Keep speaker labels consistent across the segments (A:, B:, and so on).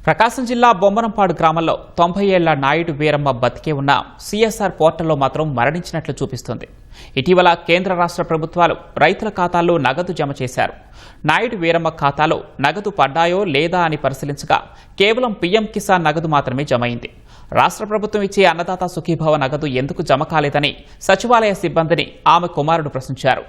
A: ప్రకాశం జిల్లా బొమ్మనంపాడు గ్రామంలో 90 ఏళ్ల నాయుడు వీరమ్మ బతికే ఉన్న సిఎస్ఆర్ పోర్టల్లో మాత్రం మరణించినట్లు చూపిస్తుంది. ఇటీవల కేంద్ర రాష్ట్ర ప్రభుత్వాలు రైతుల ఖాతాల్లో నగదు జమ చేశారు. నాయుడు వీరమ్మ ఖాతాలో నగదు పడ్డాయో లేదా అని పరిశీలించగా కేవలం పీఎం కిసాన్ నగదు మాత్రమే జమైంది. రాష్ట్ర ప్రభుత్వం ఇచ్చే అన్నదాత సుఖీభవ నగదు ఎందుకు జమ కాలేదని సచివాలయ సిబ్బందిని ఆమె కుమారుడు ప్రశ్నించారు.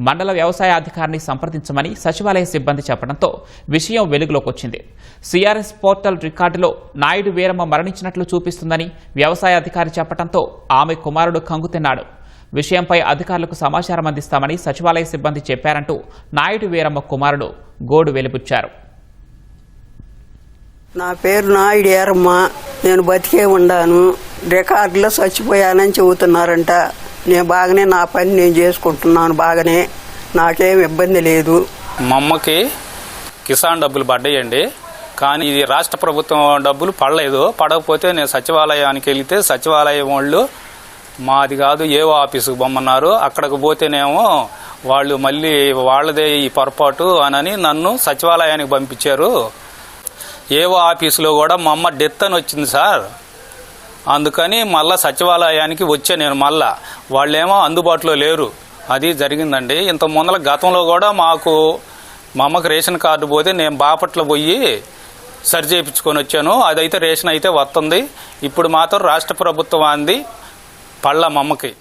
A: మండల వ్యవసాయ అధికారిని సంప్రదించమని సచివాలయ సిబ్బంది చెప్పడంతో విషయం వెలుగులోకి వచ్చింది. సిఆర్ఎస్ పోర్టల్ రికార్డులో నాయుడు వీరమ్మ మరణించినట్లు చూపిస్తుందని వ్యవసాయ అధికారి చెప్పడంతో ఆమె కుమారుడు కంగుతిన్నాడు. విషయంపై అధికారులకు సమాచారం అందిస్తామని సచివాలయ సిబ్బంది చెప్పారంటూ నాయుడు వీరమ్మ కుమారుడు గోడు వెలిబుచ్చారు.
B: నా పేరు నాయుడు వీరమ్మ, నేను బతికే ఉండాను, రికార్డులో చచ్చిపోయానని చెబుతున్నారంట. నేను బాగానే నా పని నేను చేసుకుంటున్నాను, బాగానే, నాకేం ఇబ్బంది లేదు.
C: మా అమ్మకి కిసాన్ డబ్బులు పడ్డాయండి, కానీ ఇది రాష్ట్ర ప్రభుత్వం డబ్బులు పడలేదు. పడకపోతే నేను సచివాలయానికి వెళితే సచివాలయం వాళ్ళు మాది కాదు ఏవో ఆఫీసుకు బొమ్మన్నారు. అక్కడికి పోతేనేమో వాళ్ళు మళ్ళీ వాళ్ళదే ఈ పొరపాటు అని నన్ను సచివాలయానికి పంపించారు. ఏవో ఆఫీసులో కూడా మా అమ్మ డెత్ అని వచ్చింది సార్. అందుకని మళ్ళా సచివాలయానికి వచ్చా నేను. మళ్ళా వాళ్ళేమో అందుబాటులో లేరు. అది జరిగిందండి. ఇంత ముందర గతంలో కూడా మాకు మా అమ్మకి రేషన్ కార్డు పోతే నేను బాపట్ల పోయి సరి చేయించుకొని వచ్చాను. అదైతే రేషన్ అయితే వస్తుంది. ఇప్పుడు మాత్రం రాష్ట్ర ప్రభుత్వం అంది పళ్ళ మా అమ్మకి.